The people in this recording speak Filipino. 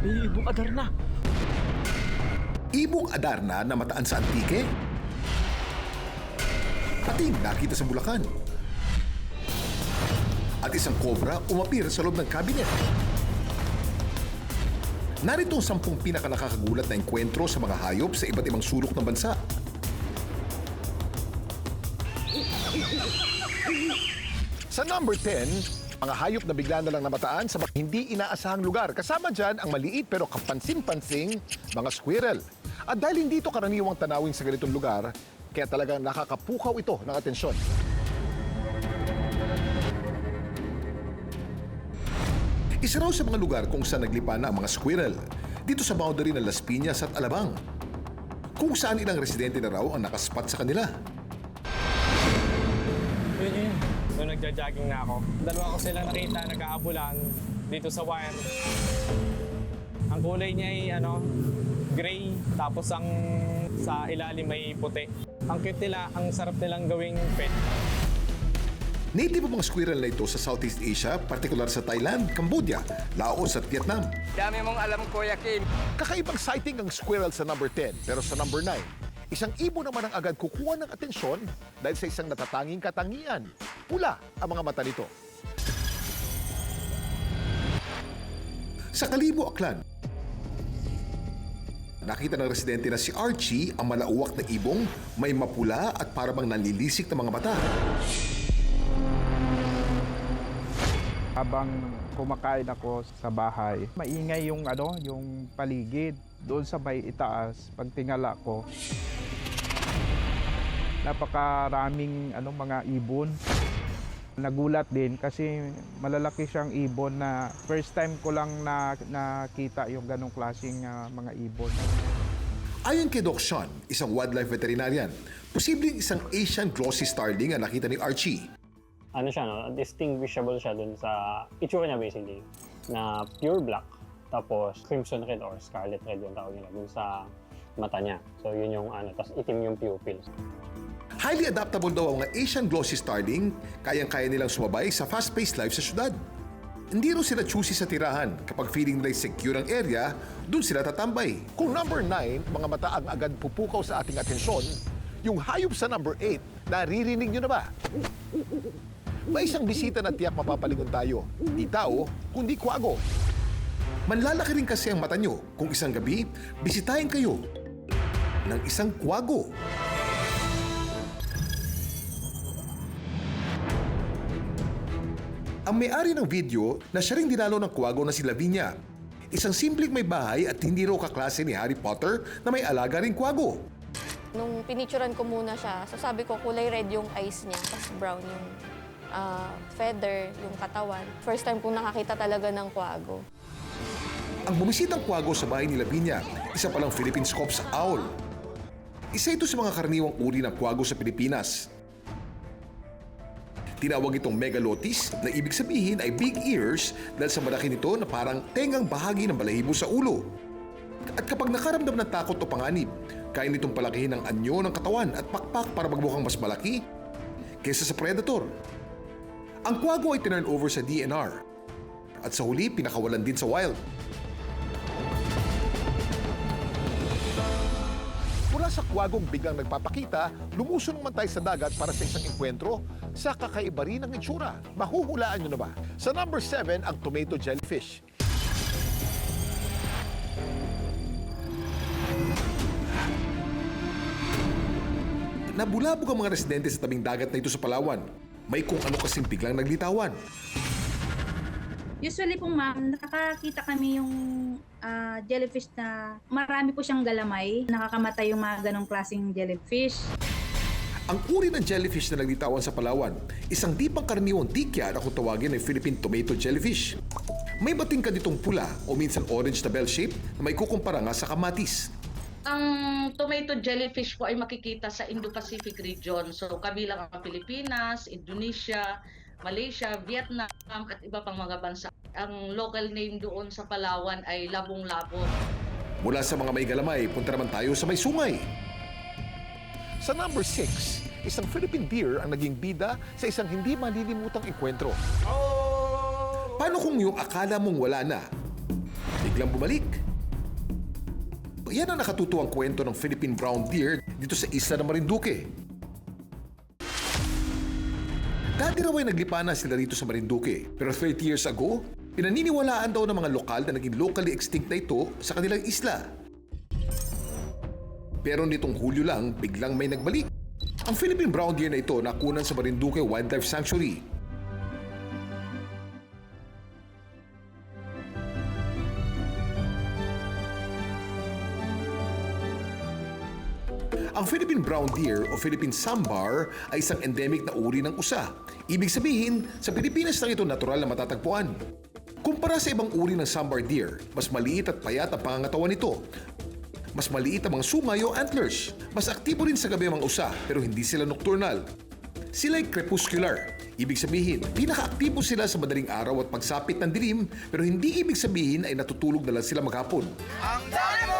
May ibong Adarna. Ibong Adarna na mataan sa Antique? Ating nakita sa Bulacan. At isang cobra umapir sa loob ng kabinet. Narito ang 10 pinakanakakagulat na engkwentro sa mga hayop sa iba't ibang sulok ng bansa. Sa number 10, mga hayop na bigla na lang namataan sa hindi inaasahang lugar. Kasama dyan ang maliit pero kapansin-pansing mga squirrel. At dahil hindi ito karaniwang tanawin sa ganitong lugar, kaya talagang nakakapukaw ito ng atensyon. Isa raw sa mga lugar kung saan naglipa na ang mga squirrel, dito sa boundary ng Las Piñas at Alabang, kung saan ilang residente na raw ang nakaspat sa kanila. Yun. Nung nagja-jogging na ako. Dalawa ko sila nakita, nag-aabulan dito sa wire. Ang kulay niya ay gray, tapos ang sa ilalim may puti. Ang cute nila, ang sarap nilang gawing pet. Native ang mga squirrel na ito sa Southeast Asia, partikular sa Thailand, Cambodia, Laos at Vietnam. Dami mong alam, Kuya Kim. Kakaibang sighting ang squirrel sa number 10, pero sa number 9, isang ibon naman ang agad kukuha ng atensyon dahil sa isang natatanging katangian. Pula ang mga mata nito. Sa Kalibo, Aklan, nakita ng residente na si Archie ang malauwak na ibong may mapula at parabang nanlilisik na mga mata. Habang kumakain ako sa bahay, maingay yung yung paligid. Doon sa may itaas, pag tingala ko, napakaraming mga ibon. Nagulat din kasi malalaki siyang ibon na first time ko lang nakita yung ganong klaseng mga ibon. Ayon kay Doc Sean, isang wildlife veterinarian, posibleng isang Asian glossy starling ang nakita ni Archie. Distinguishable siya dun sa itsura niya basically, na pure black, tapos crimson red or scarlet red yung tawag nila dun sa mata niya. So yun yung tapos itim yung pupils. Highly adaptable daw ang mga Asian glossy starling, kayang-kaya nilang sumabay sa fast-paced life sa syudad. Hindi rin sila choosy sa tirahan. Kapag feeling nila secure ang area, dun sila tatambay. Kung number 9, mga mata ang agad pupukaw sa ating atensyon, yung hayop sa number 8, naririnig nyo na ba? May isang bisita na tiyak mapapalingon tayo. Di tao, kundi kwago. Manlalaki rin kasi ang mata nyo kung isang gabi, bisitahin kayo ng isang kwago. Ang may-ari ng video na siya ring dinalo ng kwago na si Lavinia. Isang simpleng may bahay at hindi raw kaklase ni Harry Potter na may alaga ring kwago. Nung pinicturan ko muna siya, so sabi ko kulay red yung eyes niya, tapos brown yung feather, yung katawan. First time kong nakakita talaga ng kwago. Ang bumisitang kwago sa bahay ni Lavinia, isa palang Philippine Scops owl. Isa ito sa mga karaniwang uri ng kwago sa Pilipinas. Tinawag itong megalotis na ibig sabihin ay big ears dahil sa malaki nito na parang tengang bahagi ng balahibo sa ulo. At kapag nakaramdam ng takot o panganib, kaya nitong palakihin ang anyo ng katawan at pakpak para magmukhang mas malaki kaysa sa predator. Ang kwago ay tinurn over sa DNR at sa huli pinakawalan din sa wild. Mula sa kwagong biglang nagpapakita, lumusong naman tayo sa dagat para sa isang enkwentro sa kakaiba rin ng itsura. Mahuhulaan nyo na ba? Sa number 7, ang tomato jellyfish. Nabulabog ang mga residente sa tabing dagat na ito sa Palawan. May kung ano kasing biglang naglitawan. Usually po ma'am, nakakita kami yung jellyfish na marami po siyang galamay. Nakakamatay yung mga ganong klaseng jellyfish. Ang uri ng jellyfish na naglitawan sa Palawan, isang di pangkaraniwang dikya na kung tawagin ay Philippine tomato jellyfish. May bating ka ditong pula o minsan orange na bell shape na may kukumpara nga sa kamatis. Ang tomato jellyfish po ay makikita sa Indo-Pacific region. So kabilang ang Pilipinas, Indonesia, Malaysia, Vietnam at iba pang mga bansa. Ang local name doon sa Palawan ay labong-labo. Mula sa mga may galamay, punta naman tayo sa may sungay. Sa number 6, isang Philippine deer ang naging bida sa isang hindi malilimutang enkwentro. Paano kung yung akala mong wala na, biglang bumalik. Yan ang nakatutuwang kwento ng Philippine brown deer dito sa isla ng Marinduque. Dati raw ay naglipana sila rito sa Marinduque, pero 30 years ago, pinaniniwalaan daw ng mga lokal na naging locally extinct na ito sa kanilang isla. Pero nitong Hulyo lang, biglang may nagbalik. Ang Philippine brown deer na ito nakunan sa Marinduque Wildlife Sanctuary. Ang Philippine brown deer o Philippine sambar ay isang endemic na uri ng usa. Ibig sabihin, sa Pilipinas lang ito natural na matatagpuan. Kumpara sa ibang uri ng sambar deer, mas maliit at payat ang pangangatawan nito. Mas maliit ang mga sungay o antlers. Mas aktibo rin sa gabi ang mga usa pero hindi sila nocturnal. Sila ay crepuscular. Ibig sabihin, pinaka-aktibo sila sa madaling araw at pagsapit ng dilim pero hindi ibig sabihin ay natutulog na lang sila maghapon. Ang dami mo!